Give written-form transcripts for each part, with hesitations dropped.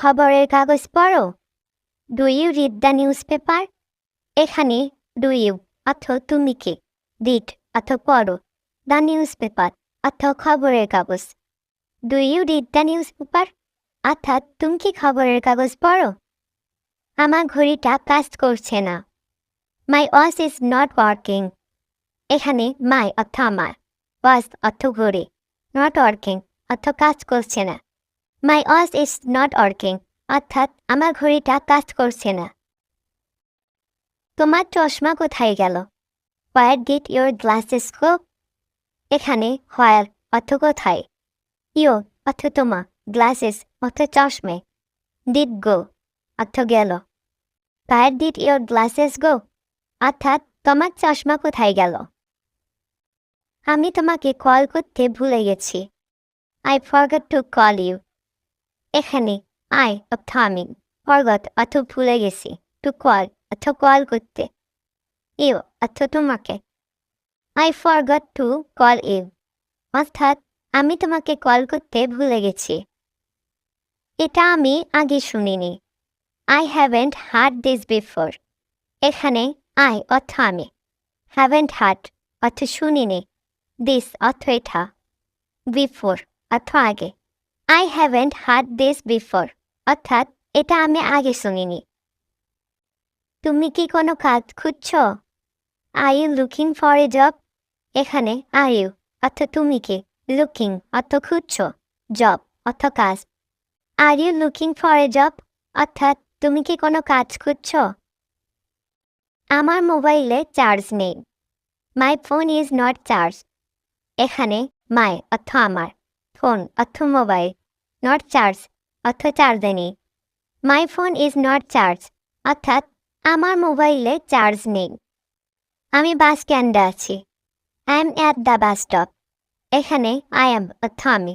খবরের কাগজ পড়ো? Do you read the newspaper? এখানে ডু ইউ অর্থ তুমি কি, রিড অর্থ পড়ো, দ্য নিউজ পেপার অর্থ খবরের কাগজ। Do you read the newspaper অর্থাৎ তুমি কি খবরের কাগজ পড়ো? আমার ঘড়িটা কাজ করছে না। My watch is not working. এখানে মাই অর্থ আমার, ওয়াচ অর্থ ঘড়ি, নট ওয়ার্কিং অর্থ কাজ করছে না। My watch is not working অর্থাৎ আমার ঘড়িটা কাজ করছে না। তোমার চশমা কোথায় গেল? হোয়ার ডিড ইউর গ্লাসেস গো? এখানে হোয়ার অর্থ কোথায়, ইউর অর্থ তোমার, গ্লাসেস অর্থ চশমে, ডিড গো অর্থ গেল। হোয়ার ডিড ইউর গ্লাসেস গো অর্থাৎ তোমার চশমা কোথায় গেল? আমি তোমাকে কল করতে ভুলে গেছি। I forgot to call you. এখানে আই অর্থ আমি, ফরগট অর্থ ভুলে গেছি, টু কল অর্থ কল করতে, ইউ অর্থ তোমাকে। I forgot to call you অর্থাৎ আমি তোমাকে কল করতে ভুলে গেছি। এটা আমি আগে শুনিনি। I haven't hard this before. এখানে আই অর্থ আমি, হ্যাভেন্ট হার্ড অর্থ শুনিনি, দিস অর্থ এটা, বিফোর অর্থ আগে। I haven't hard this before অর্থাৎ এটা আমি আগে শুনিনি। তুমি কি কোনো কাজ খুঁজছো? Are you looking for a job? এখানে আর ইউ অর্থ তুমি কি, লুকিং অর্থ খুঁজছো, জব অর্থ কাজ। Are you looking for a job অর্থাৎ তুমি কি কোনো কাজ খুঁজছো? আমার মোবাইলে চার্জ নেই। My phone is not charge. এখানে মাই অর্থ আমার, ফোন অর্থ মোবাইল, নট চার্জ অর্থ চার্জে নেই। My phone is not charge অর্থাৎ আমার মোবাইলে চার্জ নেই। আমি বাস স্ট্যান্ডে আছি। I M at the bus stop. এখানে আই এম অর্থ আমি,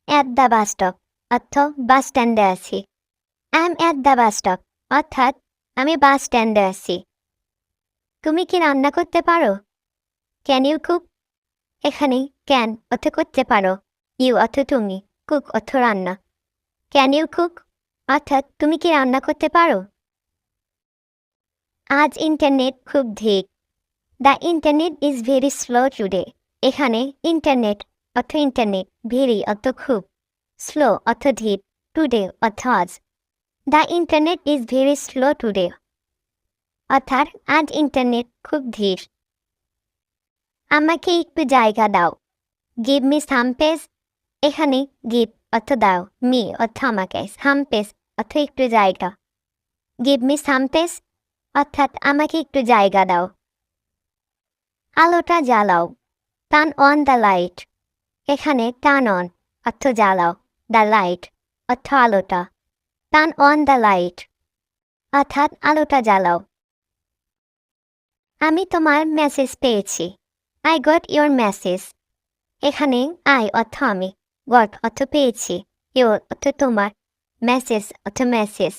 অ্যাট দ্য বাস স্টপ অর্থ বাস স্ট্যান্ডে আছি। I M at the bus stop অর্থাৎ আমি বাস স্ট্যান্ডে আছি। তুমি কি রান্না করতে পারো? Can you cook? এখানে ক্যান অর্থ করতে পারো, ইউ অর্থ তুমি, কুক অর্থ রান্না। ক্যান ইউ কুক অর্থাৎ তুমি কি রান্না করতে পারো? আজ ইন্টারনেট খুব ধীর। The internet is very slow today. এখানে ইন্টারনেট অর্থ ইন্টারনেট, ভেরি অর্থ খুব, স্লো অর্থ ধীর, টুডে অর্থ আজ। The internet is very slow today অর্থাৎ আজ ইন্টারনেট খুব ধীর। আমাকে একটু জায়গা দাও। Give me some page. এখানে গিভ অর্থ দাও, মি অর্থ আমাকে, সাম পেজ অর্থ একটু জায়গা। গিভ মি সাম পেজ অর্থাৎ আমাকে একটু জায়গা দাও। আলোটা জ্বালাও। Turn on the light. এখানে টার্ন অন অর্থ জ্বালাও, দ্য লাইট অর্থ আলোটা, টার্ন অন দ্য লাইট অর্থাৎ আলোটা জ্বালাও। আমি তোমার মেসেজ পেয়েছি। I got your message. এখানে আই অর্থ আমি, গট অর্থ পেয়েছি, ইউর অর্থ তোমার, মেসেজ অর্থ message.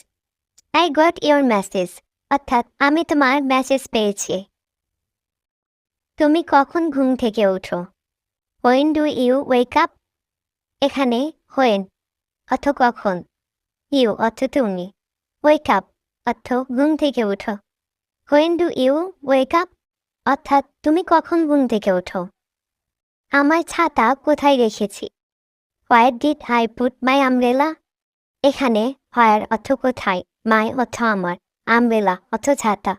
I got your message অর্থাৎ আমি তোমার মেসেজ পেয়েছি। তুমি কখন ঘুম থেকে ওঠো? When do you wake up? এখানে হোয়েন অর্থ কখন, ইউ অর্থ তুমি, ওয়েক আপ অর্থ ঘুম থেকে ওঠো। When do you wake up অর্থাৎ তুমি কখন ঘুম থেকে ওঠো। আমার ছাতা কোথায় রেখেছি? Where did I put my umbrella? এখানে হোয়ার অর্থ কোথায়, মাই অর্থ আমার, আমব্রেলা অর্থ ছাতা।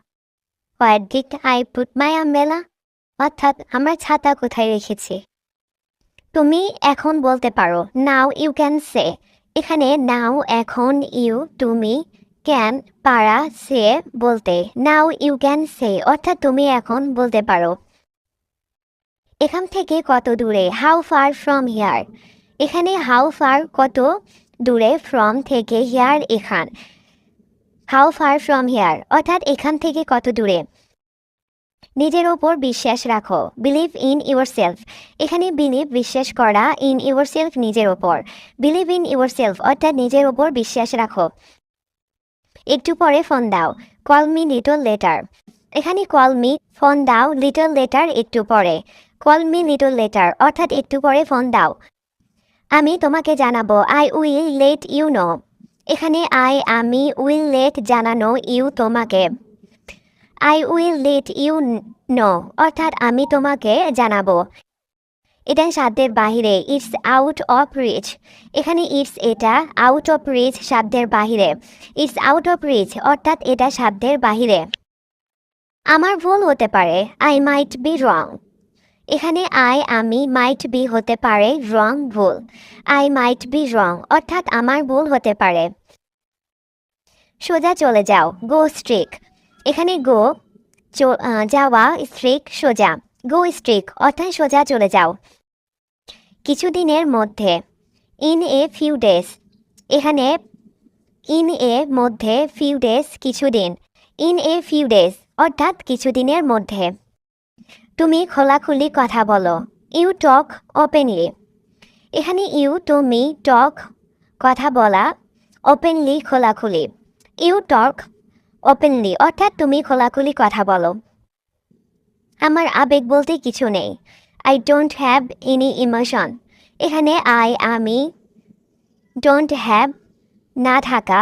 Where did I put my umbrella অর্থাৎ আমার ছাতা কোথায় রেখেছি। তুমি এখন বলতে পারো, নাও ইউ ক্যান সে। এখানে নাও এখন, ইউ তুমি, ক্যান পারা, সে বলতে। নাও ইউ ক্যান সে অর্থাৎ তুমি এখন বলতে পারো। এখান থেকে কত দূরে? How far from here. এখানে হাউ ফার কত দূরে, ফ্রম থেকে, হিয়ার এখান। হাউ ফার ফ্রম হিয়ার অর্থাৎ এখান থেকে কত দূরে। নিজের ওপর বিশ্বাস রাখো। Believe in your self. এখানে বিলিভ বিশ্বাস করা, ইন ইউর সেলফ নিজের ওপর। বিলিভ ইন ইউর সেলফ অর্থাৎ নিজের ওপর বিশ্বাস রাখো। একটু পরে ফোন দাও। Call me little letter. এখানে কল মি ফোন দাও, লিটল লেটার একটু পরে। কল মি লিটল লেটার অর্থাৎ একটু পরে ফোন দাও। আমি তোমাকে জানাবো। I will let you know. এখানে আমি উইল লেট জানানো ইউ তোমাকে। I will let you know অর্থাৎ আমি তোমাকে জানাবো। এটা সাধ্যের বাহিরে, ইটস আউট অফ রিচ। এখানে ইটস এটা আউট অফ রিচ সাধ্যের বাহিরে। ইটস আউট অফ রিচ অর্থাৎ এটা সাধ্যের বাহিরে। আমার ভুল হতে পারে, আই মাইট বি রং। এখানে আমি মাইট বি হতে পারে রং ভুল। আই মাইট বি রং অর্থাৎ আমার ভুল হতে পারে। সোজা চলে যাও, গো স্ট্রিক। এখানে গো যাওয়া, স্ট্রিক সোজা। গো স্ট্রিক অর্থাৎ সোজা চলে যাও। কিছুদিনের মধ্যে, ইন এ ফিউ ডেজ। এখানে ইন এ মধ্যে, ফিউ ডেজ কিছুদিন। ইন এ ফিউ ডেজ অর্থাৎ কিছুদিনের মধ্যে। তুমি খোলাখুলি কথা বলো, ইউ টক ওপেনলি। এখানে ইউ তুমি, টক কথা বলা, ওপেনলি খোলাখুলি। ইউ টক ওপেনলি অর্থাৎ তুমি খোলাখুলি কথা বলো। আমার আবেগ বলতে কিছু নেই, I don't have any emotion. এখানে আমি, ডোন্ট হ্যাভ না থাকা,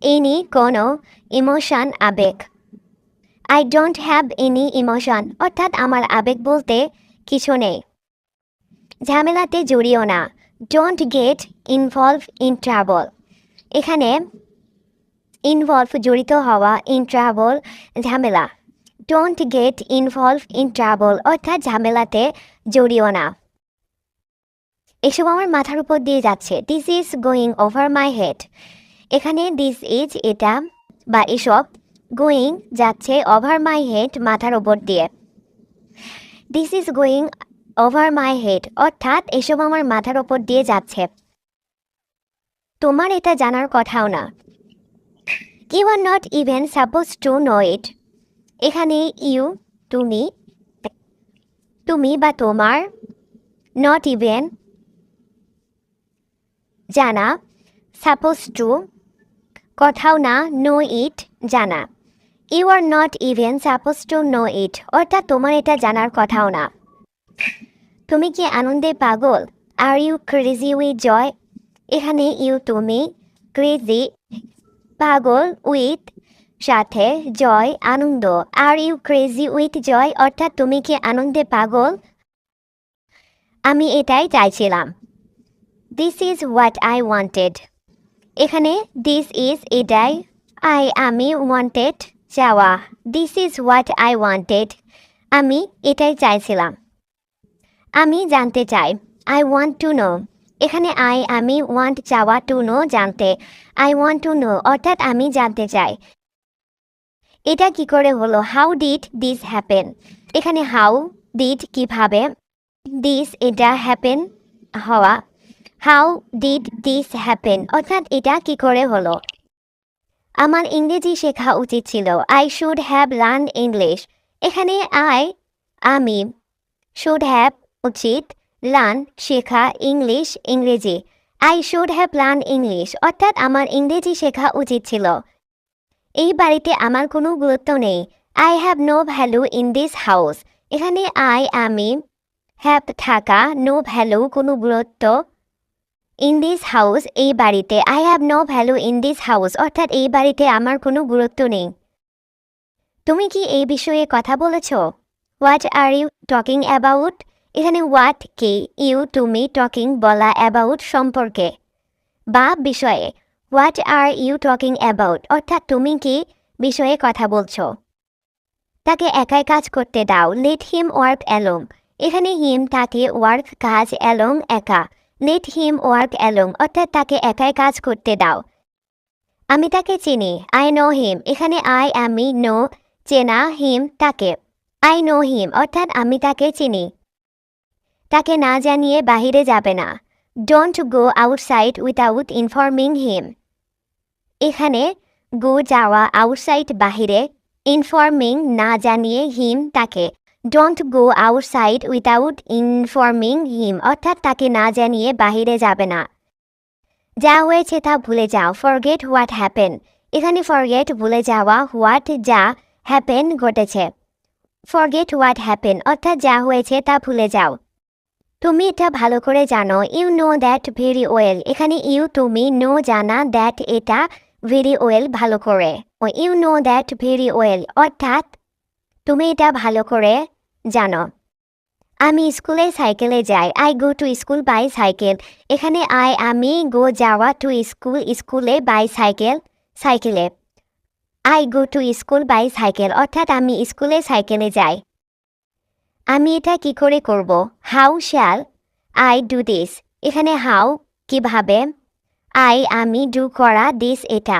এনি কোনো, ইমোশন আবেগ। I don't have any emotion অর্থাৎ আমার আবেগ বলতে কিছু নেই। ঝামেলাতে জড়িও না, don't get involve in trouble. এখানে ইনভলভ জড়িত হওয়া, ইন ট্রাবল ঝামেলা। Don't get involve in trouble অর্থাৎ ঝামেলাতে জড়িও না। এসব আমার মাথার উপর দিয়ে যাচ্ছে, this is going over my head. এখানে দিস ইজ এটা বা এসব, গোয়িং যাচ্ছে, ওভার মাই হেড মাথার উপর দিয়ে। This is going over my head অর্থাৎ এসব আমার মাথার উপর দিয়ে যাচ্ছে। তোমার এটা জানার কথাও না, you are not even suppose to know it. এখানে ইউ তুমি, তুমি বা তোমার, নট ইভেন জানা, সাপোজ টু কথাও না, নো ইট জানা। You are not even suppose to know it অর্থাৎ তোমার এটা জানার কথাও না। তুমি কি আনন্দে পাগল, are you crazy with joy. এখানে ইউ তুমি, ক্রেজি পাগল, উইথ সাথে, জয় আনন্দ। Are you crazy with joy অর্থাৎ তুমি কি আনন্দে পাগল। আমি এটাই চাইছিলাম, this is what I wanted. এখানে দিস ইজ এটাই, আমি ওয়ান্টেড চাওয়া, this is what I wanted আমি এটাই চাইছিলাম। আমি জানতে চাই, আই ওয়ান্ট টু নো। এখানে আমি ওয়ান্ট চাওয়া, টু নো জানতে। আই ওয়ান্ট টু নো অর্থাৎ আমি জানতে চাই। এটা কি করে হলো, হাউ ডিড দিস হ্যাপেন। এখানে হাউ ডিড কিভাবে, দিস এটা হ্যাপেন হওয়া, হাউ ডিড দিস হ্যাপেন অর্থাৎ এটা কি করে হলো। আমার ইংরেজি শেখা উচিত ছিল, I should have learn English. এখানে আমি, শুড হ্যাভ উচিত, লার্ন শেখা, ইংলিশ ইংরেজি। I should have learn English অর্থাৎ আমার ইংরেজি শেখা উচিত ছিল। এই বাড়িতে আমার কোনো গুরুত্ব নেই, I have no value in this house. এখানে আমি, হ্যাভ থাকা, নো ভ্যালু কোনো গুরুত্ব, ইন দিস হাউস এই বাড়িতে, I have no value in this house অর্থাৎ এই বাড়িতে আমার কোনো গুরুত্ব নেই। তুমি কি এই বিষয়ে কথা বলেছ, what are you talking about. এখানে হোয়াট কি, ইউ তুমি, টকিং বলা, অ্যাবাউট সম্পর্কে বা বিষয়ে। What are you talking about অর্থাৎ তুমি কি বিষয়ে কথা বলছো। তাকে একাই কাজ করতে দাও, লেট হিম ওয়ার্ক অ্যালোং। এখানে হিম তাকে, ওয়ার্ক কাজ, অ্যালোং একা। লেট হিম ওয়ার্ক অ্যালোং অর্থাৎ তাকে একাই কাজ করতে দাও। আমি তাকে চিনি, আই নো হিম। এখানে আমি, নো চেনা, হিম তাকে। আই নো হিম অর্থাৎ আমি তাকে চিনি। তাকে না জানিয়ে বাহিরে যাবে না, don't go outside without informing him. এখানে গো যাওয়া, আউটসাইড বাহিরে, ইনফর্মিং না জানিয়ে, হিম তাকে। Don't go outside without informing him অর্থাৎ তাকে না জানিয়ে বাহিরে যাবে না। যা হয়েছে তা ভুলে যাও, ফরগেট হোয়াট হ্যাপেন। এখানে ফরগেট ভুলে যাওয়া, হোয়াট যা, হ্যাপেন ঘটেছে। ফরগেট হোয়াট হ্যাপেন অর্থাৎ যা হয়েছে তা ভুলে যাও। তুমি এটা ভালো করে জানো, you know that very well. এখানে ইউ তুমি, নো জানা, দ্যাট এটা, ভেরি ওয়েল ভালো করে। ও you know that very well অর্থাৎ তুমি এটা ভালো করে জানো। আমি স্কুলে সাইকেলে যাই, I go to school by cycle. এখানে আমি, গো যাওয়া, টু স্কুল স্কুলে, বাই সাইকেল সাইকেলে। I go to school by cycle অর্থাৎ আমি স্কুলে সাইকেলে যাই। আমি এটা কি করে করব, how shall I do this. এখানে হাউ কিভাবে, আমি ডু করা, দিস এটা।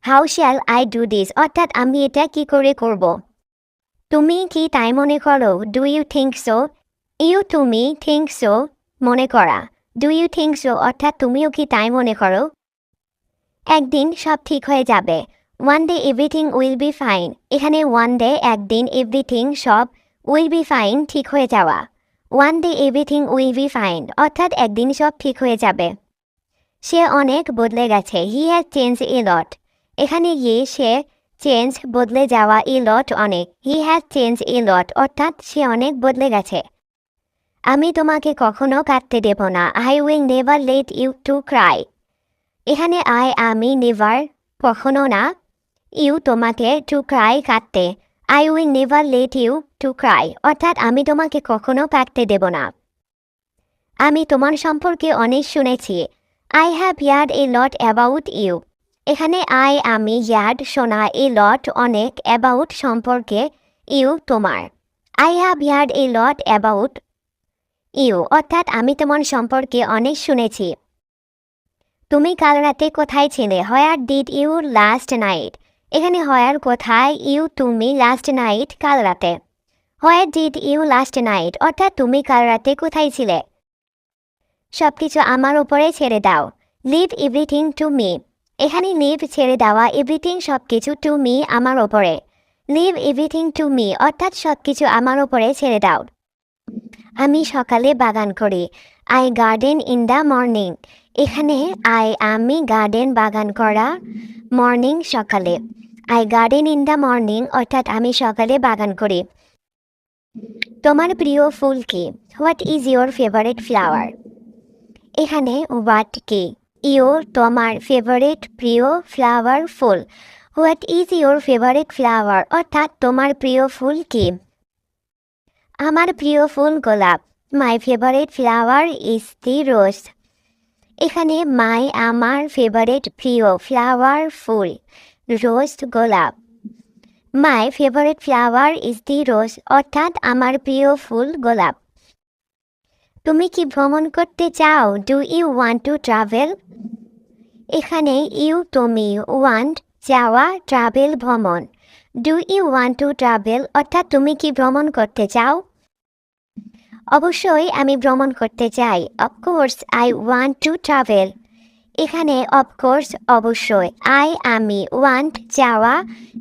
How shall I do this অর্থাৎ আমি এটা কি করে করব। তুমি কি তাই মনে করো, do you think so. You তুমি, থিঙ্ক সো মনে করা, ডু ইউ থিঙ্ক সো অর্থাৎ তুমিও কি তাই মনে করো। একদিন সব ঠিক হয়ে যাবে, one day everything will be fine. এখানে ওয়ান ডে একদিন, এভরিথিং সব, উইল বি ফাইন ঠিক হয়ে যাওয়া। One day everything will be fine অর্থাৎ একদিন সব ঠিক হয়ে যাবে। সে অনেক বদলে গেছে, হি হ্যাজ চেঞ্জ এ লট। এখানে সে, চেঞ্জ বদলে যাওয়া, এ লট অনেক, হি হ্যাজ চেঞ্জ এ লট অর্থাৎ সে অনেক বদলে গেছে। আমি তোমাকে কখনো কাঁদতে দেব না, I will never let you to cry. এখানে আমি, নেভার কখনো না, ইউ তোমাকে, টু ক্রাই কাঁদতে, I will never let you to cry অর্থাৎ আমি তোমাকে কখনো কাঁদতে দেব না। আমি তোমার সম্পর্কে অনেক শুনেছি, I have heard a lot about you. এখানে আমি, ইয়ার্ড শোনা, এ লট অনেক, অ্যাবাউট সম্পর্কে, ইউ তোমার। I have heard a lot about you অর্থাৎ আমি তোমার সম্পর্কে অনেক শুনেছি। তুমি কাল রাতে কোথায় ছিলে, where did you last night. এখানে হোয়ার কোথায়, ইউ তুমি, লাস্ট নাইট কাল রাতে। Where did you last night অর্থাৎ তুমি কাল রাতে কোথায় ছিলে। সব কিছু আমার উপরে ছেড়ে দাও, লিভ এভরিথিং টু মি। এখানে লিভ ছেড়ে দেওয়া, এভরিথিং সব কিছু, টু মি আমার ওপরে। লিভ এভরিথিং টু মি অর্থাৎ সব কিছু আমার ওপরে ছেড়ে দাও। আমি সকালে বাগান করি, I garden in the morning. এখানে আমি, গার্ডেন বাগান করা, মর্নিং সকালে। I garden in the morning অর্থাৎ আমি সকালে বাগান করি। তোমার প্রিয় ফুল কি, what is your favourite flower. এখানে হোয়াট কি, ইয়োর তোমার, ফেভারিট প্রিয়, ফ্লাওয়ার ফুল। What is your favourite flower অর্থাৎ তোমার প্রিয় ফুল কি। আমার প্রিয় ফুল গোলাপ, my favourite flower is the rose. এখানে মাই আমার, ফেভারিট প্রিয়, ফ্লাওয়ার ফুল, রোজ গোলাপ। My favourite flower is the rose অর্থাৎ আমার প্রিয় ফুল গোলাপ। তুমি কি ভ্রমণ করতে চাও, do you want to travel. এখানে ইউ তুমি, ওয়ান্ট যাওয়া, ট্রাভেল ভ্রমণ। Do you want to travel অর্থাৎ তুমি কি ভ্রমণ করতে চাও। অবশ্যই আমি ভ্রমণ করতে চাই, of course I want to travel. এখানে অফকোর্স অবশ্যই, আমি, ওয়ান্ট যাওয়া,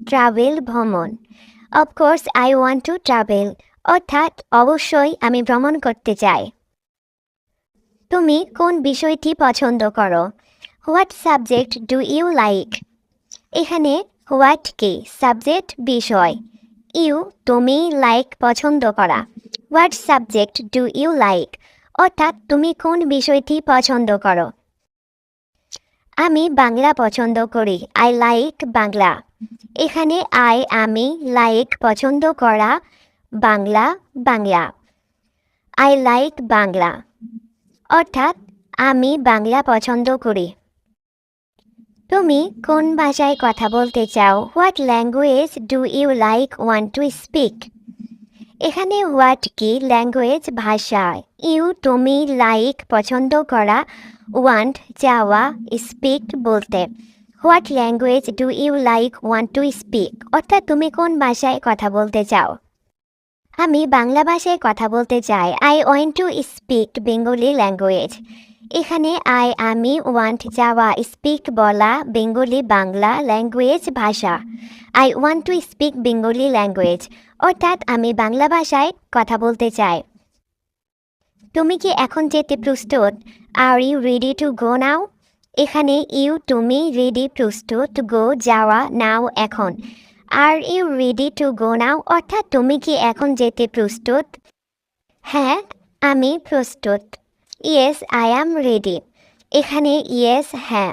ট্রাভেল ভ্রমণ। Of course I want to travel অর্থাৎ অবশ্যই আমি ভ্রমণ করতে চাই। তুমি কোন বিষয়টি পছন্দ করো, what subject do you like. এখানে হোয়াট কি, সাবজেক্ট বিষয়, ইউ তুমি, লাইক পছন্দ করা। What subject do you like অর্থাৎ তুমি কোন বিষয়টি পছন্দ করো। আমি বাংলা পছন্দ করি, আই লাইক বাংলা। এখানে আমি, লাইক পছন্দ করা, বাংলা বাংলা। আই লাইক বাংলা অর্থাৎ আমি বাংলা পছন্দ করি। তুমি কোন ভাষায় কথা বলতে চাও, what language do you like want to speak. এখানে হোয়াট কি, ল্যাঙ্গুয়েজ ভাষা, ইউ তুমি, লাইক পছন্দ করা, ওয়ান্ট যাওয়া, স্পিক বলতে। What language do you like want to speak অর্থাৎ তুমি কোন ভাষায় কথা বলতে চাও। আমি বাংলা ভাষায় কথা বলতে চাই, I want to speak Bengali language. এখানে আমি, ওয়ান্ট যাওয়া, স্পিক বলা, বেঙ্গলি বাংলা, ল্যাঙ্গুয়েজ ভাষা। I want to speak Bengali language অর্থাৎ আমি বাংলা ভাষায় কথা বলতে চাই। তুমি কি এখন যেতে প্রস্তুত, are you ready to go now. এখানে ইউ তুমি, রেডি প্রস্তুত, গো যাওয়া, নাও এখন। Are you ready to go now অর্থাৎ তুমি কি এখন যেতে প্রস্তুত। হ্যাঁ আমি প্রস্তুত। Yes I am ready. এখানে ইয়েস হ্যাঁ।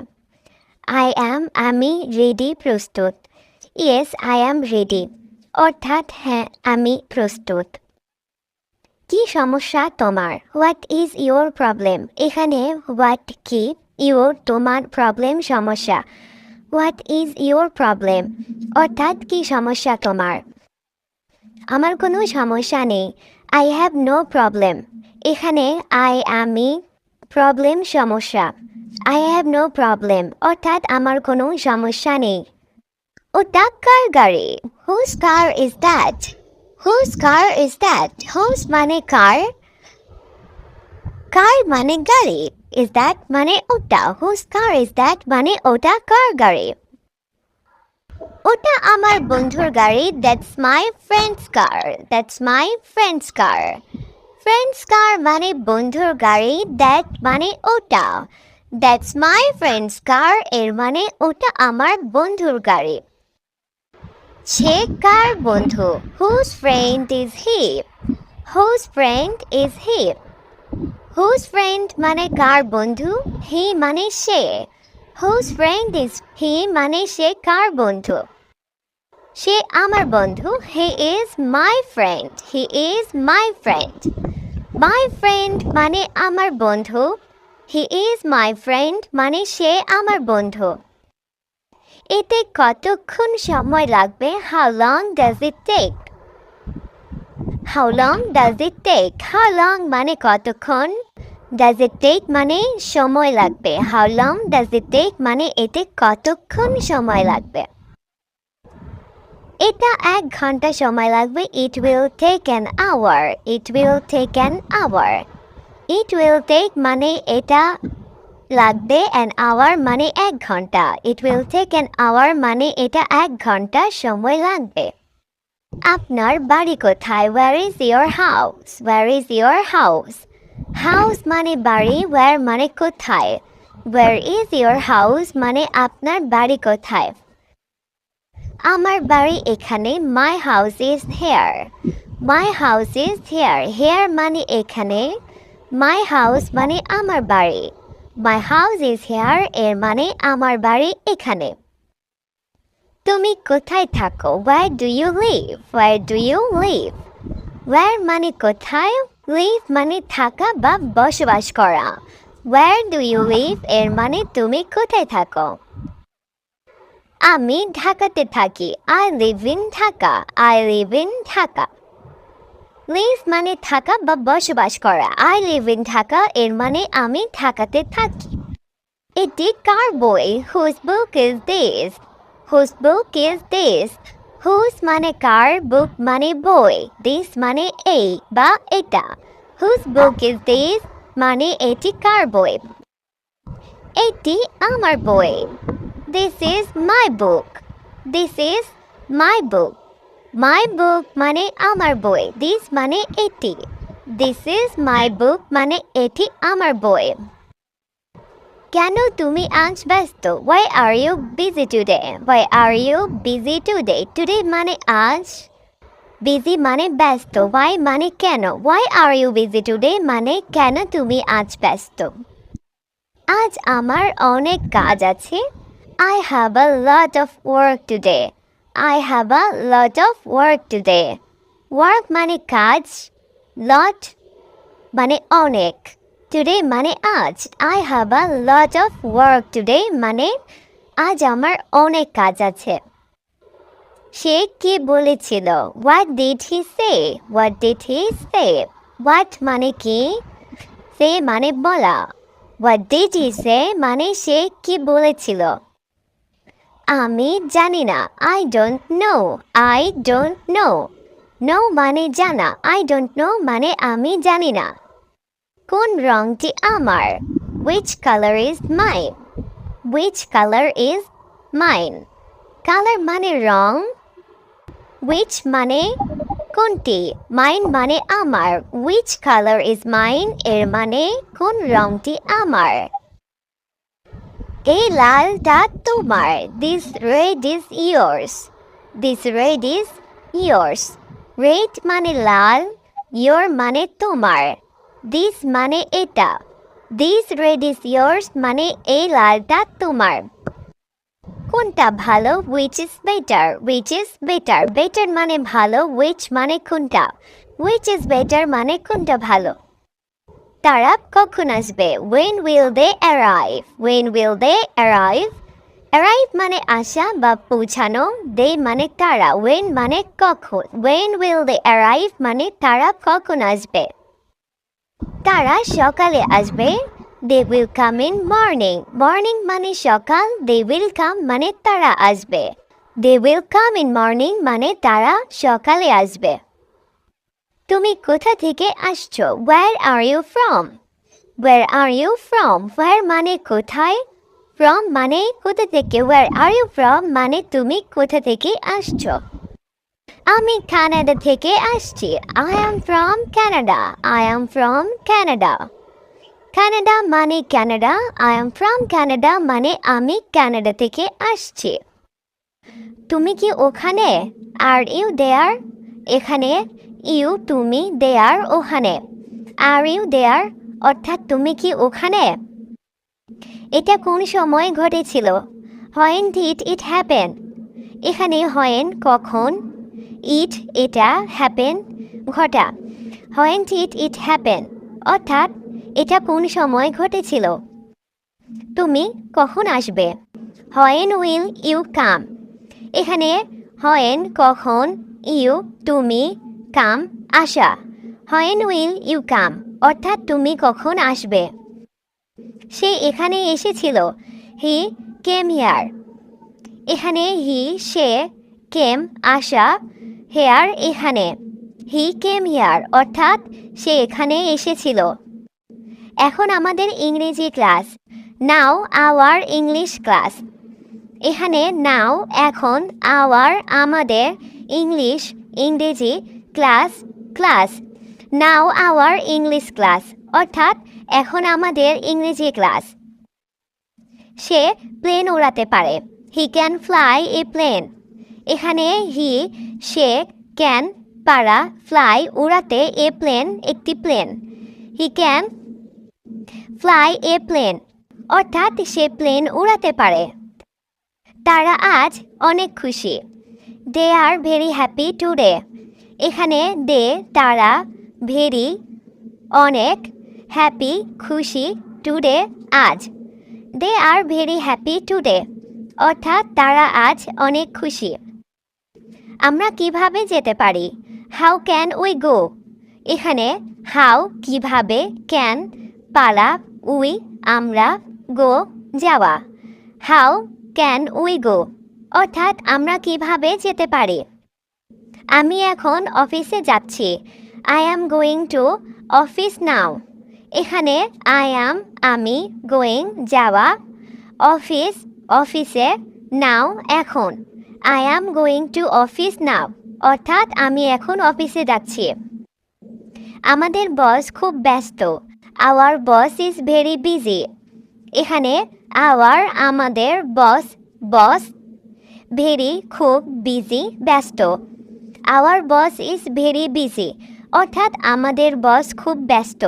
আমি রেডি প্রস্তুত। ইয়েস আই অ্যাম রেডি অর্থাৎ হ্যাঁ আমি প্রস্তুত। কি সমস্যা তোমার? What is your problem? এখানে হোয়াট কি, ইয়োর তোমার, প্রবলেম সমস্যা। হোয়াট ইজ ইয়োর প্রবলেম অর্থাৎ কি সমস্যা তোমার? আমার কোনো সমস্যা নেই। I have no problem. এখানে আমি প্রবলেম সমস্যা। আই হ্যাভ নো প্রবলেম অর্থাৎ আমার কোনো সমস্যা নেই। ওটা কার গাড়ি? Whose car is that? Whose car is that? Whose মানে কার, কার মানে গাড়ি, ইজ দ্যাট মানে ওটা। হুজ কার ইজ দ্যাট মানে ওটা কার গাড়ি? ওটা আমার বন্ধুর গাড়ি। That's my friend's car. That's my friend's car. Friend's car মানে বন্ধুর গাড়ি, দ্যাট মানে ওটা। দ্যাটস মাই ফ্রেন্ডস কার এর মানে ওটা আমার বন্ধুর গাড়ি। সে কার বন্ধু? Whose friend is he? Whose friend is he? Whose friend মানে কার বন্ধু, হি মানে সে। হুজ ফ্রেন্ড ইজ হি মানে সে কার বন্ধু? সে আমার বন্ধু। He is my friend. He is my friend. My friend মানে আমার বন্ধু। হি ইজ মাই ফ্রেন্ড মানে সে আমার বন্ধু। এতে কতক্ষণ সময় লাগবে? How long does it take? How long does it take? How long মানে কতক্ষণ, ডাজ ইট টেক মানে সময় লাগবে। How long does it take মানে এতে কতক্ষণ সময় লাগবে। এটা 1 ঘন্টা সময় লাগবে। It will take an hour. It will take an hour. It will take মানে এটা লাগবে, অ্যান আওয়ার মানে 1 ঘন্টা। It will take an hour মানে এটা 1 ঘন্টা সময় লাগবে। আপনার বাড়ি কোথায়? Where is your house? Where is your house? House মানে বাড়ি, ওয়্যার মানে কোথায়। ওয়্যার ইজ ইয়োর হাউস মানে আপনার বাড়ি কোথায়। আমার বাড়ি এখানে। My house is here. My house is here. Here মানে এখানে। মাই হাউস মানে আমার বাড়ি। মাই হাউস ইজ হেয়ার এর মানে আমার বাড়ি এখানে। তুমি কোথায় থাকো? Where do you live? Where do you live? Where মানে কোথায়, লিভ মানে থাকা বা বসবাস করা। ওয়্যার ডু ইউ লিভ এর মানে তুমি কোথায় থাকো। আমি ঢাকাতে থাকি। I live in Dhaka. I live in Dhaka. Live মানে থাকা বা বসবাস করা। আই লিভ ইন ঢাকা এর মানে আমি ঢাকাতে থাকি। এটি কার বই? Whose book is this? Whose book is this? Whose মানে কার, বুক মানে বই, দিস মানে এই বা এটা। হুজ বুক ইজ দিস মানে এটি কার বই। এটি আমার বই। This is my book. This is my book. My book মানে আমার বই। দিস মানে এটি। দিস ইজ মাই বুক মানে এটি আমার বই। কেন তুমি আজ ব্যস্ত? Why are you busy today? Why are you busy today? Today মানে আজ, বিজি মানে ব্যস্ত, ওয়াই মানে কেন। Why are you busy today মানে কেন তুমি আজ ব্যস্ত। আজ আমার অনেক কাজ আছে। I have a lot of work today. I have a lot of work today. Work মানে কাজ, lot মানে অনেক, today মানে আজ। I have a lot of work today মানে আজ আমার অনেক কাজ আছে। সে কি বলেছিল? What did he say? What did he say? What মানে কি, say মানে বলা। What did he say মানে সে কি বলেছিল। আমি জানি না। I don't know. I don't know. know মানে জানা। I don't know মানে আমি জানি না। কোন রংটি আমার? Which color is mine? Which color is mine? Color মানে রং। Which মানে কোনটি, mine মানে আমার। Which color is mine এর মানে কোন রংটি আমার। এই লালটা তোমার। This red is yours. This red is yours. Red মানে লাল, your মানে তোমার। দিস মানে এটা, দিস রেড ইজ ইয়ার্স মানে এই লালটা তোমার। কোনটা ভালো? which is better, which is better, better মানে ভালো, which মানে কোনটা, which is better মানে কোনটা ভালো। তারা কখন আসবে? when will they arrive, when will they arrive, arrive মানে আসা বা পৌঁছানো, they মানে তারা, when মানে কখন, when will they arrive মানে তারা কখন আসবে। তারা সকালে আসবে, they will come in morning, morning মানে সকাল, they will come মানে তারা আসবে, they will come in morning মানে তারা সকালে আসবে। তুমি কোথা থেকে আসছো? where are you from, where are you from, where মানে কোথায়, from মানে কোথা থেকে, where are you from মানে তুমি কোথা থেকে আসছো। আমি কানাডা থেকে আসছি, I am from Canada, I am from Canada, Canada মানে Canada, I am from Canada মানে আমি কানাডা থেকে আসছি। তুমি কি ওখানে? are you there, এখানে, you তুমি, there ওখানে, are you there অর্থাৎ তুমি কি ওখানে। এটা কোন সময় ঘটেছিল? when did it happen, এখানে when কখন, it এটা, happen ঘটা, when did it happen অর্থাৎ এটা কোন সময় ঘটেছিল। তুমি কখন আসবে? when will you come, এখানে when কখন, you তুমি, come আসা, when will you come অর্থাৎ তুমি কখন আসবে। সে এখানে এসেছিল, he came here, এখানে he সে, came আসা, here এখানে, he came here অর্থাৎ সে এখানে এসেছিল। এখন আমাদের ইংরেজি class, now our English class, এখানে now এখন, our আমাদের, English ইংরেজি, class class, now our English class অর্থাৎ এখন আমাদের ইংরেজি ক্লাস। সে প্লেন উড়াতে পারে, he can fly a plane, এখানে he সে, can পারা, fly উড়াতে, a plane একটি plane, he can fly a plane অর্থাৎ সে প্লেন উড়াতে পারে। তারা আজ অনেক খুশি, they are very happy today, এখানে they তারা, very অনেক, happy খুশি, today আজ, they are very happy today অর্থাৎ তারা আজ অনেক খুশি। আমরা কিভাবে যেতে পারি? how can we go, এখানে how কিভাবে, can পারা, we আমরা, go যাওয়া, how can we go অর্থাৎ আমরা কিভাবে যেতে পারি। আমি এখন অফিসে যাচ্ছি, I am going to office now, এখানে I am আমি, going যাওয়া, অফিস অফিসে, now এখন, I am going to office now অর্থাৎ আমি এখন অফিসে যাচ্ছি। আমাদের বস খুব ব্যস্ত, our boss is very busy, এখানে our আমাদের, boss boss, very খুব, busy ব্যস্ত, our boss is very busy অর্থাৎ আমাদের বস খুব ব্যস্ত।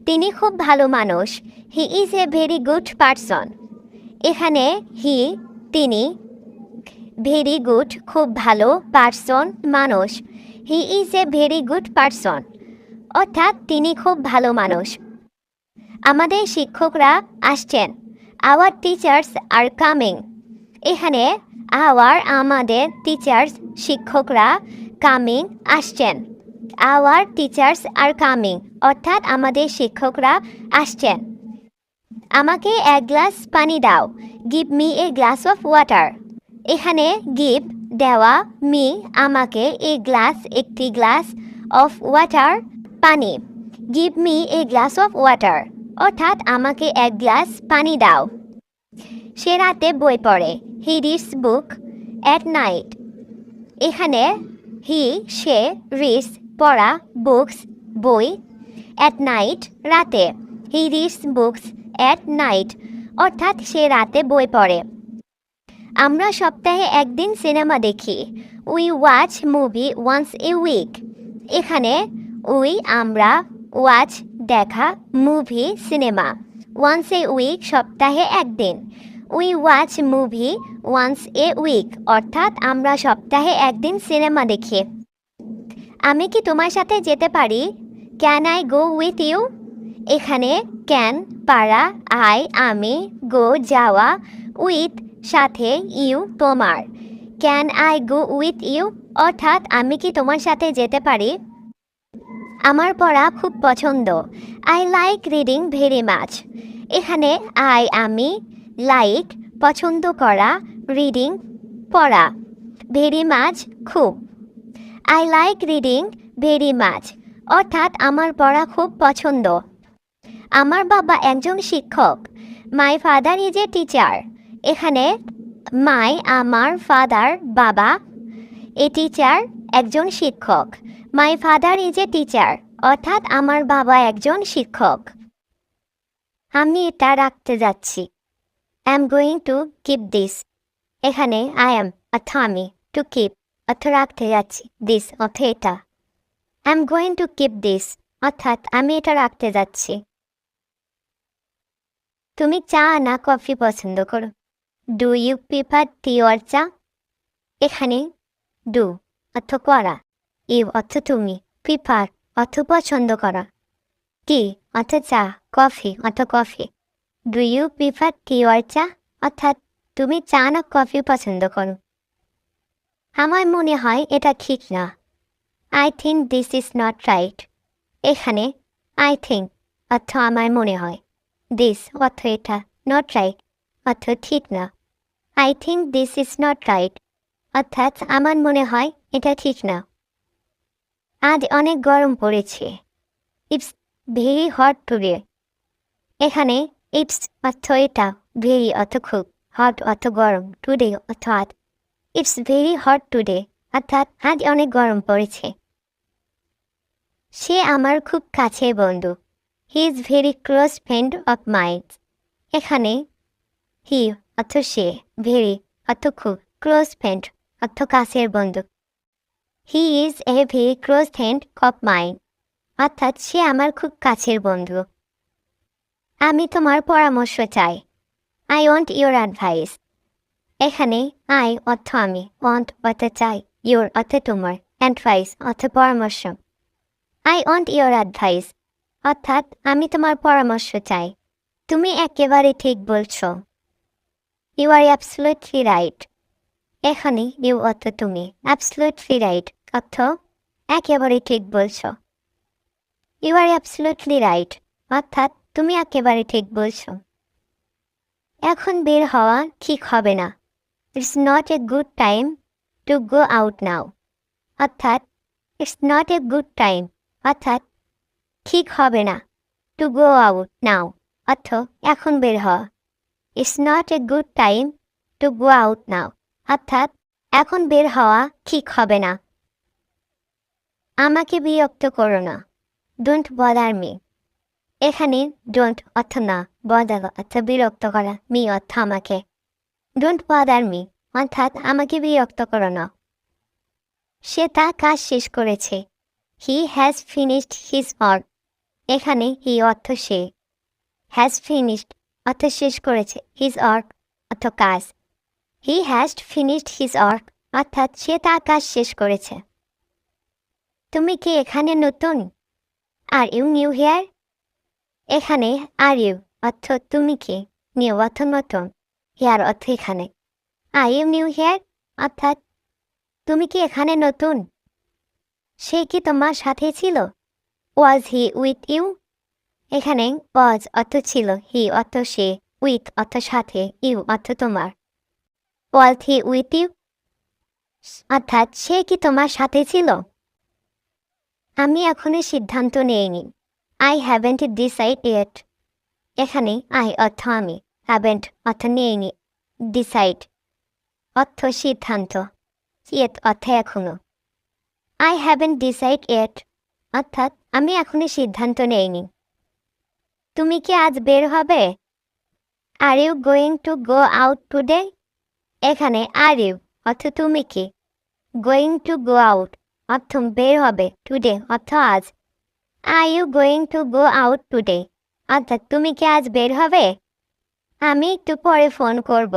তিনি খুব ভালো মানুষ, he is a very good person, এখানে he তিনি, very good খুব ভালো, person মানুষ, he is a very good person অর্থাৎ তিনি খুব ভালো মানুষ। আমাদের শিক্ষকরা আসছেন, our teachers are coming, এখানে our আমাদের, teachers শিক্ষকরা, coming আসছেন, our teachers are coming অর্থাৎ আমাদের শিক্ষকরা আসছেন। আমাকে এক গ্লাস পানি দাও, give me a glass of water, এখানে give দেওয়া, me আমাকে, a glass একটি গ্লাস, of water পানি, give me a glass of water অর্থাৎ আমাকে এক গ্লাস পানি দাও। সে রাতে বই পড়ে, he reads book at night, এখানে he সে, reads পড়া, books বই, at night রাতে, he reads books at night অর্থাৎ সে রাতে বই পড়ে। আমরা সপ্তাহে একদিন সিনেমা দেখি, we watch movie once a week, এখানে we আমরা, ওয়াচ দেখা, মুভি সিনেমা, ওয়ান্স এ উইক সপ্তাহে একদিন। We watch movie once a week অর্থাৎ আমরা সপ্তাহে একদিন সিনেমা দেখি। আমি কি তোমার সাথে যেতে পারি? Can I go with you? এখানে ক্যান পারা, আই আমি, গো যাওয়া, উইথ সাথে, ইউ তোমার। Can I go with you অর্থাৎ আমি কি তোমার সাথে যেতে পারি? আমার পড়া খুব পছন্দ। I like reading very much. এখানে আই আমি, লাইক পছন্দ করা, রিডিং পড়া, ভেরি মাচ খুব। I like reading very much অর্থাৎ আমার পড়া খুব পছন্দ। আমার বাবা একজন শিক্ষক। My father is a teacher. এখানে মাই আমার, ফাদার বাবা, এ টিচার একজন শিক্ষক। My father is a teacher অর্থাৎ আমার বাবা একজন শিক্ষক। আমি এটা রাখতে যাচ্ছি। I am going to keep this. এখানে আই এম অর্থ আমি, টু কিপ অর্থ রাখতে যাচ্ছি, দিস অর্থ এটা। I am going to keep this অর্থাৎ আমি এটা রাখতে যাচ্ছি। তুমি চা না কফি পছন্দ করো? Do you prefer tea or চা? এখানে ডু অর্থ করা, ইউ অর্থ তুমি, প্রিফার অর্থ পছন্দ করা, টি অর্থ চা, কফি অর্থ coffee. Do you prefer tea or চা অর্থাৎ তুমি চা না কফি পছন্দ করো? আমার মনে হয় এটা ঠিক না। I think this is not right. এখানে আই থিঙ্ক অর্থ আমার মনে হয়, দিস অর্থ এটা, নট রাইট অর্থ ঠিক না। I think this is not right অর্থাৎ আমার মনে হয় এটা ঠিক না। আজ অনেক গরম পড়েছে। It's very hot today. এখানে ইটস অর্থ এটা, ভেরি অর্থ খুব, হট অর্থ গরম, টুডে অর্থ আজ। ইটস ভেরি হট টুডে অর্থাৎ আজ অনেক গরম পড়েছে। সে আমার খুব কাছের বন্ধু। He is very close friend of mind. এখানে হি অর্থ সে, ভেরি অর্থ খুব, ক্লোজ ফ্রেন্ড অর্থ কাছের বন্ধু। He is a very close friend of mind অর্থাৎ সে আমার খুব কাছের বন্ধু। আমি তোমার পরামর্শ চাই। I want your advice. এখানে আই অর্থ আমি, ওয়ান্ট অর্থ চাই, ইউর অর্থ তোমার, অ্যাডভাইস অর্থ পরামর্শ। আই ওয়ান্ট ইউর অ্যাডভাইস অর্থাৎ আমি তোমার পরামর্শ চাই। তুমি একেবারে ঠিক বলছো। You are absolutely right. এখানে ইউ অর্থ তুমি, অ্যাবসলিউটলি রাইট অর্থ একেবারে ঠিক বলছো। ইউ আর অ্যাবসলিউটলি রাইট অর্থাৎ তুমি একেবারে ঠিক বলছো। এখন বের হওয়া ঠিক হবে না। It's not a good time to go out now অর্থাৎ it's not a good time অর্থাৎ ঠিক হবে না, টু গো আউট নাও অর্থ এখন বের হওয়া। It's not a good time to go out now অর্থাৎ এখন বের হওয়া ঠিক হবে না। আমাকে বিরক্ত করো না। Don't bother me. এখানে ডোন্ট অর্থ না, বদার অর্থ বিরক্ত করা, মি অর্থ আমাকে। ডোন্ট বদার মি অর্থাৎ আমাকে বিরক্ত করো না। সে তার কাজ শেষ করেছে। He has finished his work. এখানে হি অর্থ সে, হ্যাজ ফিনিশড অর্থ শেষ করেছে, হিজ ওয়ার্ক অর্থ কাজ। He has finished his work অর্থাৎ সে তার কাজ শেষ করেছে। তুমি কি এখানে নতুন? Are you new here? এখানে আর ইউ অর্থ তুমি কি, নিউ অর্থ নতুন, হিয়ার অর্থ এখানে। আর ইউ নিউ হিয়ার অর্থাৎ তুমি কি এখানে নতুন? সে কি তোমার সাথে ছিল? ওয়াজ হি উইথ ইউ? এখানে ওয়াজ অর্থ ছিল, হি অর্থ সে, উইথ অর্থ সাথে, ইউ অর্থ তোমার। ওয়াজ হি উইথ ইউ অর্থাৎ সে কি তোমার সাথে ছিল? আমি এখনো সিদ্ধান্ত নেইনি। I haven't decide yet. এখানে আই অর্থ আমি, হ্যাভেন্ট অর্থ নেইনি, ডিসাইড অর্থ সিদ্ধান্ত, ইয়েট অর্থ এখনো। আই হ্যাভেন্ট ডিসাইড ইয়েট অর্থাৎ আমি এখনো সিদ্ধান্ত নেইনি। তুমি কি আজ বের হবে? Are you going to go out today? এখানে আর ইউ অর্থ তুমি কি, গোয়িং টু গো আউট অর্থ বের হবে, টুডে অর্থ আজ। Are you going to go out today? অর্থাৎ তুমি কি আজ বের হবে? আমি একটু পরে ফোন করব।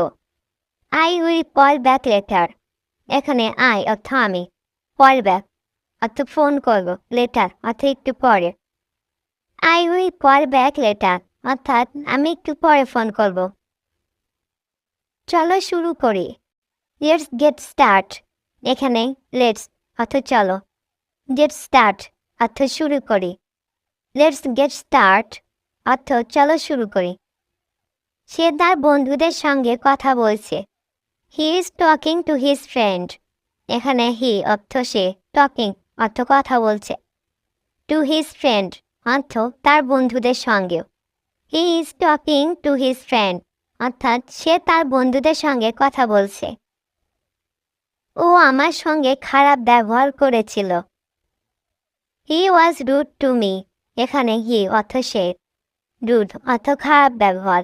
I will call back later. এখানে আই অর্থ আমি, কল ব্যাক অর্থ ফোন করব, লেটার অর্থ একটু পরে। I will call back later অর্থাৎ আমি একটু পরে ফোন করব। চলো শুরু করি। Let's get start. এখানে লেটস অর্থ চলো, গেট স্টার্ট অর্থ শুরু করি। লেটস গেট স্টার্ট অর্থ চলো শুরু করি। সে তার বন্ধুদের সঙ্গে কথা বলছে। He is talking to his friend. এখানে হি অর্থ সে, টকিং অর্থ কথা বলছে, টু হিজ ফ্রেন্ড অর্থ তার বন্ধুদের সঙ্গেও। He is talking to his friend অর্থাৎ সে তার বন্ধুদের সঙ্গে কথা বলছে। ও আমার সঙ্গে খারাপ ব্যবহার করেছিল। হি ওয়াজ রুড টু মি। এখানে হি অর্থ সে, রুড অর্থ খারাপ ব্যবহার,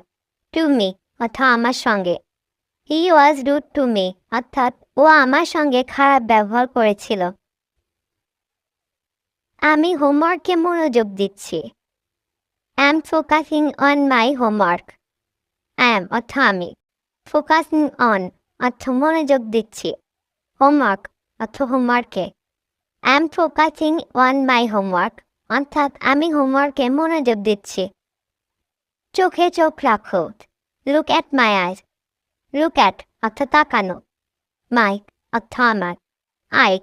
টু মি অর্থ আমার সঙ্গে। হি ওয়াজ রুড টু মি অর্থাৎ ও আমার সঙ্গে খারাপ ব্যবহার করেছিল। আমি হোমওয়ার্কে মনোযোগ দিচ্ছি। অ্যাম ফোকাসিং অন মাই হোমওয়ার্ক। অ্যাম অর্থ আমি, ফোকাসিং অন অর্থ মনোযোগ দিচ্ছি, হোমওয়ার্ক অর্থ হোমওয়ার্কে। অ্যাম ফোকাসিং অন মাই হোমওয়ার্ক অর্থাৎ আমি হোমওয়ার্কে মনোযোগ দিচ্ছি। চোখে চোখ রাখো। Look at my eyes. Look at অর্থ তাকানো, মাই অর্থ আমার, আই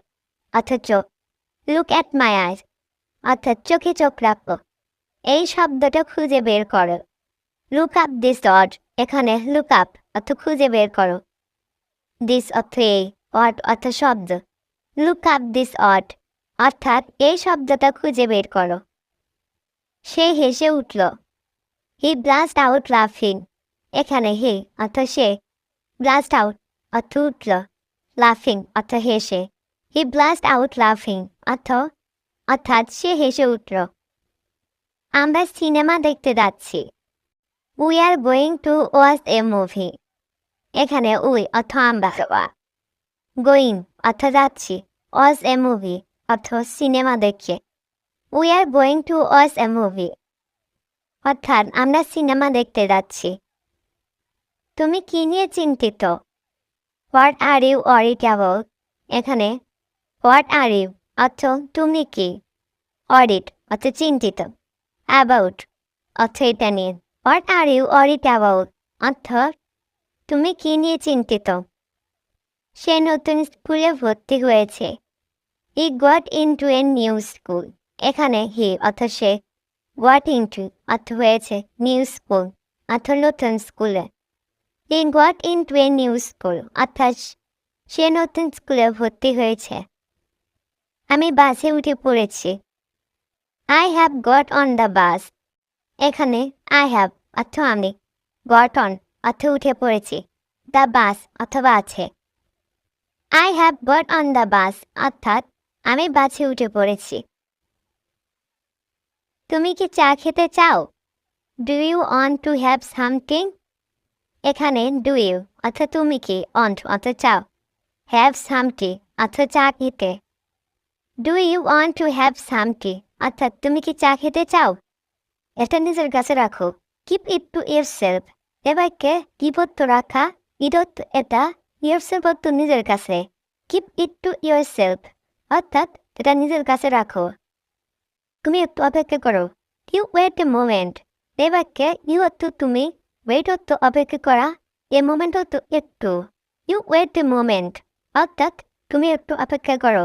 অর্থ চোখ, লুক অ্যাট মাই আইজ অর্থাৎ চোখে চোখ রাখো। এই শব্দটা খুঁজে বের করো। Look up this word. এখানে লুক আপ অর্থ খুঁজে বের করো, দিস অর্থ এই, ওয়ার্ড অর্থ শব্দ। লুক আপ দিস ওয়ার্ড অর্থাৎ এই শব্দটা খুঁজে বের করো। সে হেসে উঠল। হি ব্লাস্ট আউট লাফিং। এখানে হি অর্থ সে, ব্লাস্ট আউট অর্থ উঠল, লাফিং অর্থ হেসে। হি ব্লাস্ট আউট লাফিং অর্থাৎ সে হেসে উঠল। আমরা সিনেমা দেখতে যাচ্ছি। We are going to watch a movie. এখানে উই অর্থ আমরা, গোয়িং অর্থ যাচ্ছি, ওয়াচ এ মুভি অর্থ সিনেমা দেখছে। We are going to watch a movie অর্থাৎ আমরা সিনেমা দেখতে যাচ্ছি। তুমি কি নিয়ে চিন্তিত? What are you worried about. এখানে হোয়াট আর ইউ অর্থ তুমি কি, ওয়ারিড অর্থ চিন্তিত, অ্যাবাউট অর্থ এটা নিয়ে। What are you worried about অর্থ তুমি কি নিয়ে চিন্তিত। সে নতুন স্কুলে ভর্তি হয়েছে। He got into a new school. এখানে হি অর্থ সে, গট ইনটু অর্থ হয়েছে, নিউ স্কুল অর্থ নতুন স্কুলে। He got into a new school অর্থাৎ সে নতুন স্কুলে ভর্তি হয়েছে। আমি বাসে উঠে পড়েছি। I have got on the bus. এখানে আই হ্যাভ অর্থ আমি, গট অন অর্থ উঠে পড়েছি, দ্য বাস অথবা আছে। I have got on the bus অর্থাৎ আমি বাসে উঠে পড়েছি। তুমি কি চা খেতে চাও? Do you want to have something. এখানে ডু ইউ অর্থ তুমি কি, ওয়ান্ট অর্থ চাও, হ্যাভ সামথিং অর্থ চা খেতে। Do you want to have something অর্থাৎ তুমি কি চা খেতে চাও। এটা নিজের কাছে রাখো। Keep it to yourself. এবারকে কিপত্ব রাখা, ইদত্ব এটা, ইয়ারসেলফ অর্থ নিজের কাছে। কিপ ইট টু ইয়ারসেলফ অর্থাৎ এটা নিজের কাছে রাখো। তুমি একটু অপেক্ষা করো। You wait a moment. এবারকে ইউ অর্থ তুমি, ওয়েট অর্থ অপেক্ষা করা, এ মোমেন্ট অর্থ একটু। ইউ ওয়েট এ মোমেন্ট অর্থাৎ তুমি একটু অপেক্ষা করো।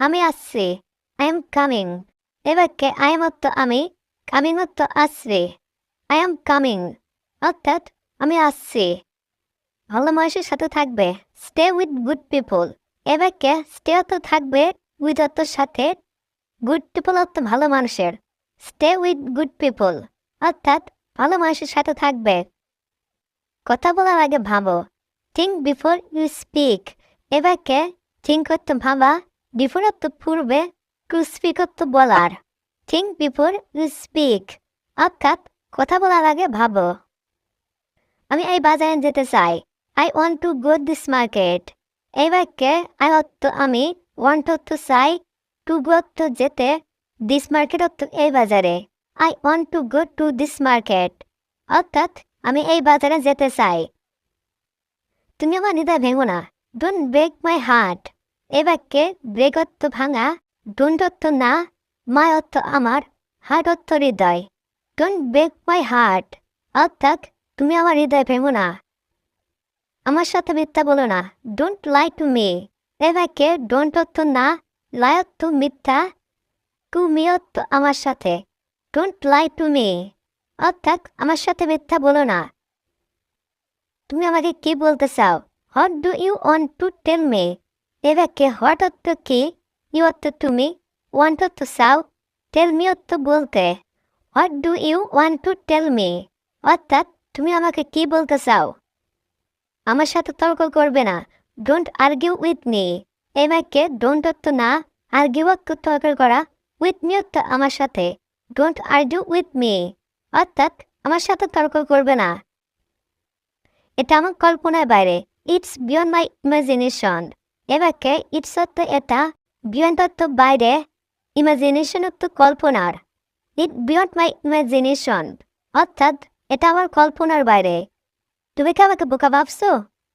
আমি আসছি। I am coming. এবারকে আই এম অর্থ আমি, কামিং অর্থ আসছি। আই এম কামিং অর্থাৎ আমি আসছি। ভালো মানুষের সাথে থাকবে। Stay with good people. এবারকে স্টে অর্থ থাকবে, উইথ অর্থ সাথে, গুড পিপল অর্থ ভালো মানুষের। স্টে উইথ গুড পিপল অর্থাৎ ভালো মানুষের সাথে থাকবে। কথা বলার আগে ভাবো। Think before you speak. এবারকে থিঙ্ক অর্থ ভাবা, বিফোর অর্থ পূর্বে, টু স্পিক অর্থ বলার। থিঙ্ক বিফোর ইউ স্পিক অর্থাৎ কথা বলার আগে ভাবো। আমি এই বাজারে যেতে চাই। I want to go this market. এই বাক্যে আই অর্থ আমি, ওয়ান্ট অর্থ চাই, টু গো অর্থ যেতে, দিস মার্কেট অর্থ এই বাজারে। I want to go to this market অর্থাৎ আমি এই বাজারে যেতে চাই। তুমি আমার হৃদয় ভেঙো না। Don't break my heart. এ বাক্যে ব্রেক অর্থ ভাঙা, ডোন্ট অর্থ না, মাই অর্থ আমার, হার্ট অর্থ হৃদয়। ডোন্ট ব্রেক মাই হার্ট অর্থাৎ তুমি আমার হৃদয় ভেঙো না। আমার সাথে মিথ্যা বলো না। Don't lie to me. এ বাক্যে ডোন্ট অর্থ না, লাই অর্থ মিথ্যা, টু মি অর্থ আমার সাথে। ডোন্ট লাই টু মি অর্থাৎ আমার সাথে মিথ্যা বলো না। তুমি আমাকে কি বলতে চাও? What do you want to tell me. এ বাক্যে হোয়াট অর্থ কি, ইউ অর্থ তুমি, ওয়ান্ট অর্থ চাও, টেল মি অর্থ বলতে। What do you want to tell me অর্থাৎ তুমি আমাকে কি বলতে চাও? আমার সাথে তর্ক করবে না। Don't argue with me. এই বাক্যে ডোন্ট অর্থ না, আর্গিউ অর্থ তর্ক করা, উইথ মি অর্থ আমার সাথে। ডোন্ট আর্গিউ উইথ মি অর্থাৎ আমার সাথে তর্ক করবে না। এটা আমার কল্পনার বাইরে। It's beyond my imagination. এ বাক্যে ইটস অর্থ এটা, বিয়ন্ড অর্থ বাইরে, ইমাজিনেশন অর্থ কল্পনার। ইট বিয়ন্ড মাই ইমাজিনেশন অর্থাৎ এটা আমার কল্পনার বাইরে। তুমি কি আমাকে বোকা ভাবছো?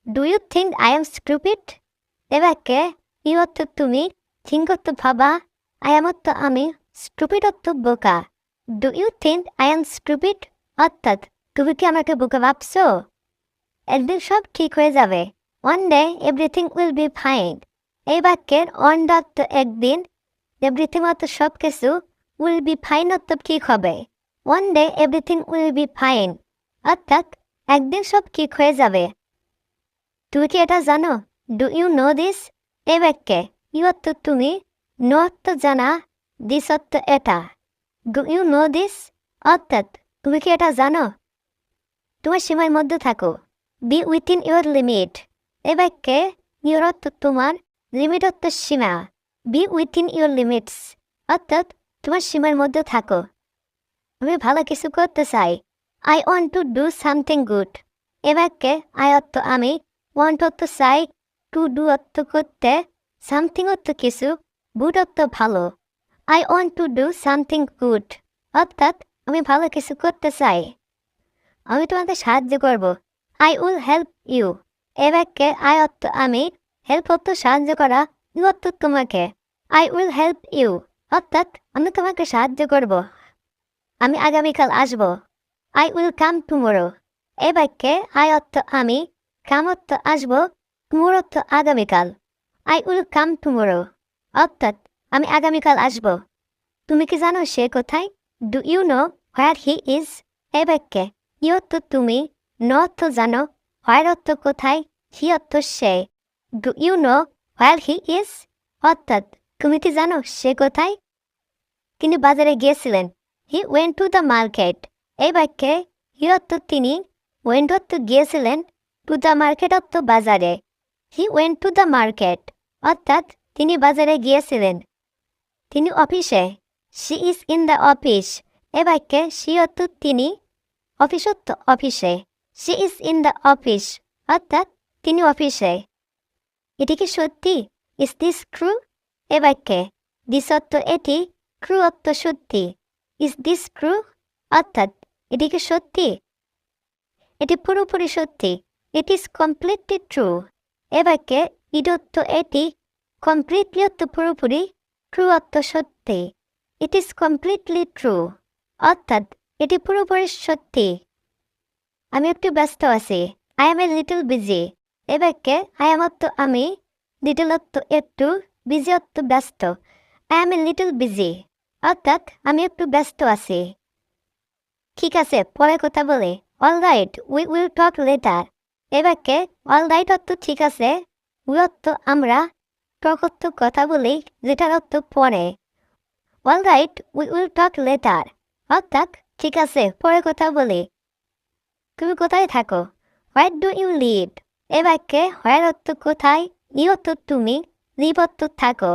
Do you think I am stupid. এ বাক্যে ইউ অর্থ তুমি, থিঙ্ক অর্থ ভাবা, আই এম অর্থ আমি, স্টুপিড অর্থ বোকা। Do you think I am stupid অর্থাৎ তুমি কি আমাকে বোকা ভাবছো? একদিন সব ঠিক হয়ে যাবে। One day everything will be fine. এই বাক্যের ওয়ান ডে অর্থ একদিন, এভরিথিং অর্থ সব কিছু, উইল বি ফাইন অর্থ ঠিক হবে। One day everything will be fine অর্থাৎ একদিন সব ঠিক হয়ে যাবে। তুমি কি এটা জানো? Do you know this. এই বাক্যে ইউ অর্থ তুমি, নো অর্থ জানা, দিস অর্থ এটা। ডু ইউ নো দিস অর্থাৎ তুমি কি এটা জানো? তোমার সীমার মধ্যে থাকো। Be within your limit. এ বাক্যে ইউর অর্থ তোমার, লিমিট অর্থ সীমা। বি উইথিন ইউর লিমিটস অর্থাৎ তোমার সীমার মধ্যে থাকো। আমি ভালো কিছু করতে চাই। I want to do something good. এ বাক্যে আই অর্থ আমি, ওয়ান্ট অর্থ চাই, টু ডু অর্থ করতে, সামথিং অর্থ কিছু, গুড অর্থ ভালো। I want to do something good অর্থাৎ আমি ভালো কিছু করতে চাই। আমি তোমাকে সাহায্য করব। I will help you. এ বাক্যে আই অর্থ আমি, হেল্প অর্থ সাহায্য করা, ইউ অর্থ তোমাকে। আই উইল হেল্প ইউ অর্থাৎ আমি তোমাকে সাহায্য করব। আমি আগামীকাল আসব। I will come tomorrow. এ বাক্যে আই অর্থ আমি, কাম অর্থ আসব, টুমোরো অর্থ আগামীকাল। আই উইল কাম টুমোরো অর্থাৎ আমি আগামীকাল আসব। তুমি কি জানো সে কোথায়? Do you know where he is. এ বাক্যে ই অর্থ তুমি, নো অর্থ জানো, হোয়ার অর্থ কোথায়, হি অর্থ সে। Do you know where he is অর্থাৎ তুমি কি জানো সে কোথায়? তিনি বাজারে গিয়েছিলেন। He went to the market. এই বাক্যে হি অর্থ তিনি, ওয়েন্ট অর্থ গিয়েছিলেন, টু দ্য মার্কেট অর্থ বাজারে। He went to the market অর্থাৎ তিনি বাজারে গিয়েছিলেন। তিনি অফিসে। She is in the office. এ বাক্যে শি অর্থ তিনি, অফিস অর্থ অফিসে। শি ইজ ইন দ্য অফিস অর্থাৎ তিনি অফিসে। এটি কি সত্যি? Is this true. এ বাক্যে দিস অর্থ এটি, ট্রু অর্থ সত্যি। ইজ দিস ট্রু অর্থাৎ এটি কি সত্যি? এটি পুরোপুরি সত্যি। It is completely true. এ বাক্যে ইট অর্থ এটি, কমপ্লিটলি অর্থ পুরোপুরি, ট্রু অর্থ সত্যি। ইট ইজ কমপ্লিটলি ট্রু অর্থাৎ এটি পুরোপুরি সত্যি। আমি একটু ব্যস্ত আছি। I am a little busy. এ বাক্যে আই এম অর্থ আমি, লিটল অর্থ একটু, বিজি অর্থ ব্যস্ত। I am a little busy অর্থাৎ আমি একটু ব্যস্ত আছি। ঠিক আছে, পরে কথা বলে। All right, we will talk later. এ বাক্যে অল রাইট অর্থ ঠিক আছে, উই অর্থ আমরা, টক অর্থ কথা বলি, লেটার অর্থ পরে। All right, we will talk later অর্থাৎ ঠিক আছে, পরে কথা বলি। তুমি কোথায় থাকো? Where do you live. এ বাক্যে হোয়ার অর্থ কোথায়, ইউ অর্থ তুমি, লিভ অর্থ থাকো।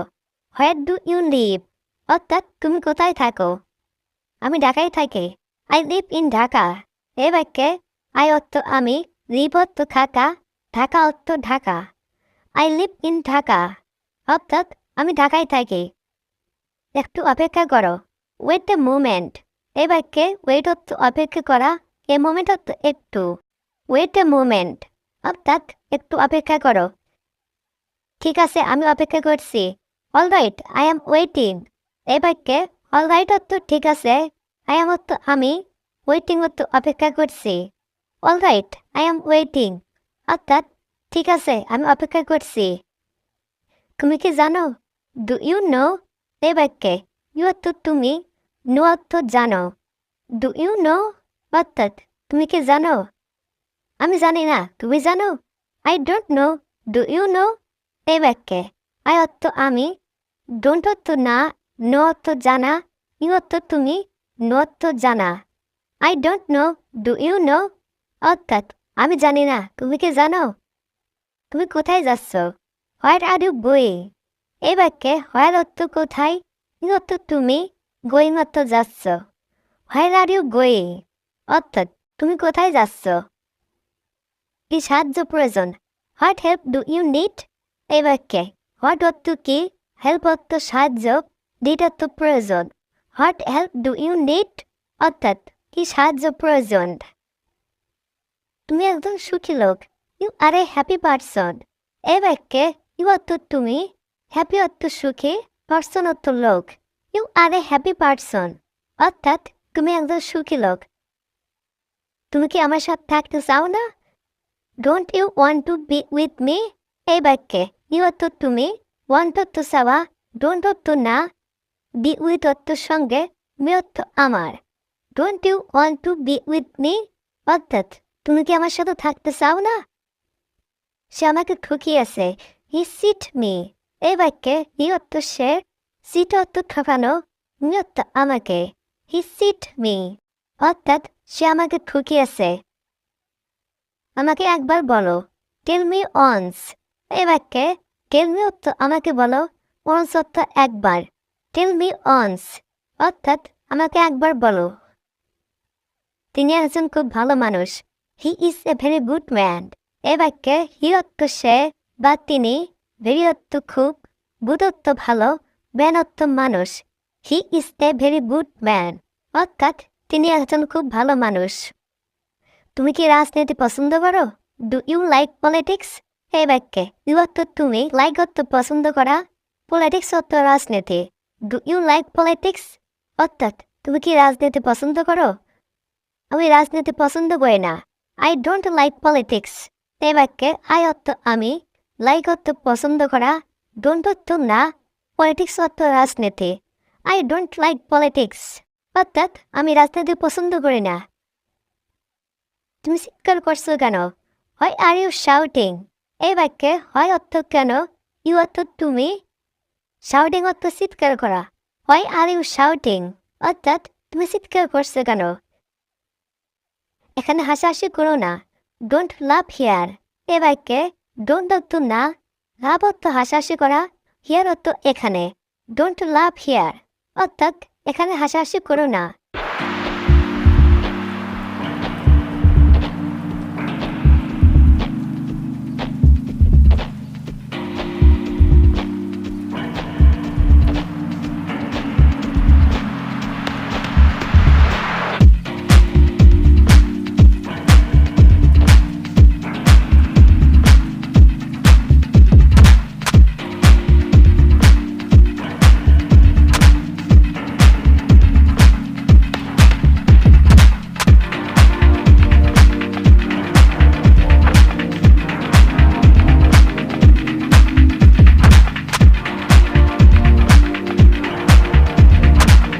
হোয়ার ডু ইউ লিভ অর্থাৎ তুমি কোথায় থাকো? আমি ঢাকায় থাকি। I live in Dhaka. এ বাক্যে আই অর্থ আমি, লিভ অর্থ থাকা, ঢাকা অর্থ Dhaka. I live in Dhaka অর্থাৎ আমি ঢাকায় থাকি। একটু অপেক্ষা করো। Wait a moment. এই বাক্যে ওয়েট অর্থ অপেক্ষা করা, এ মোমেন্ট অর্থ একটু। ওয়েট এ মোমেন্ট অর্থাৎ একটু অপেক্ষা করো। ঠিক আছে, আমি অপেক্ষা করছি। Alright, I am waiting. এই বাক্যে অলরাইট অর্থ ঠিক আছে, আই এম অর্থ আমি, ওয়েটিং অর্থ অপেক্ষা করছি। অলরাইট, আই এম ওয়েটিং অর্থাৎ ঠিক আছে, আমি অপেক্ষা করছি। তুমি কি জানো? Do you know? এই বাক্যে ইউ অর্থ তুমি, নো অর্থ জানো। ডু ইউ নো অর্থাৎ তুমি কি জানো? আমি জানি না, তুমি জানো? I don't know. Do you know? এই বাক্যে আই অর্থ আমি, ডোন্ট অর্থ না, নো অর্থ জানা, ইউ অর্থ তুমি, নো অর্থ জানা। I don't know. Do you know অর্থাৎ আমি জানি না, তুমি কি জানো? তুমি কোথায় যাচ্ছ? হোয়ার আর ইউ গোয়িং? এই বাক্যে হোয়ার অর্থ কোথায়, ইউ অর্থ তুমি, গোয়িং অর্থ যাচ্ছ। হোয়ার আর ইউ গোয়িং অর্থাৎ তুমি কোথায় যাচ্ছ? কি সাহায্য প্রয়োজন? What help do you need? এই বাক্যে হোয়াট অর্থ কি, হেল্প অর্থ সাহায্য, নিড অর্থ প্রয়োজন। What help do you need অর্থাৎ কি সাহায্য প্রয়োজন? তুমি একজন সুখী লোক। You are a happy person. এই বাক্যে ইউ অর্থ তুমি, হ্যাপি অর্থ সুখী, পারসন অর্থ লোক। You are a happy person অর্থাৎ তুমি একজন সুখী লোক। তুমি কি আমার সাথে থাকতে চাও না? Don't you want to be with me? এই বাক্যে ইউ অর্থ তুমি, ওয়ান্ট অর্থ চাওয়া, ডোন্ট অর্থ না, বি উইথ অর্থ সঙ্গে, মি অর্থ আমার। Don't you want to be with me অর্থাৎ তুমি কি আমার সাথে থাকতে চাও না? সে আমাকে ঠকিয়েছে। হি সিট মি। এই বাক্যে হি অর্থ সে, সিট অর্থ ঠকানো, মি অর্থ আমাকে। হি সিট মি অর্থাৎ সে আমাকে ঠকিয়েছে। আমাকে একবার বলো। Tell me once. এই বাক্যে টেল মি অর্থ আমাকে বলো, অনস অর্থ একবার। টেল মি অনস অর্থাৎ আমাকে একবার বলো। তিনি একজন খুব ভালো মানুষ। He is a very good man. এ বাক্যে হি অর্থ সে বা তিনি, ভেরি অর্থ খুব, গুড অর্থ ভালো, ম্যান অর্থ মানুষ। He is a very good man অর্থাৎ তিনি একজন খুব ভালো মানুষ। তুমি কি রাজনীতি পছন্দ করো? Do you like politics? এই বাক্যে ইউ অর্থ তুমি, লাইক অর্থ পছন্দ করা, পলিটিক্স অর্থ রাজনীতি। ডু ইউ লাইক পলিটিক্স অর্থাৎ তুমি কি রাজনীতি পছন্দ করো? আমি রাজনীতি পছন্দ করি না। I don't like politics. এই বাক্যে আই অর্থ আমি, লাইক অর্থ পছন্দ করা, ডোন্ট অর্থ না, পলিটিক্স অর্থ রাজনীতি। আই ডোন্ট লাইক পলিটিক্স অর্থাৎ আমি রাজনীতি পছন্দ করি না। তুমি চিৎকার করছো কেন? হয় আর ইউ শাউটিং? এই বাক্যে হয় অর্থ কেন, ইউ অর্থ তুমি, শাউটিং অর্থ চিৎকার করা। হয় আর ইউ শাউটিং অর্থাৎ তুমি চিৎকার করছো কেন? এখানে হাসাহাসি করো না। Don't love here. এ বাক্যে ডোন্ট অর্থ না, লাভ অর্থ হাসাহাসি করা, হিয়ার অর্থ এখানে। ডোন্ট লাভ হিয়ার অর্থাৎ এখানে হাসাহাসি করো না।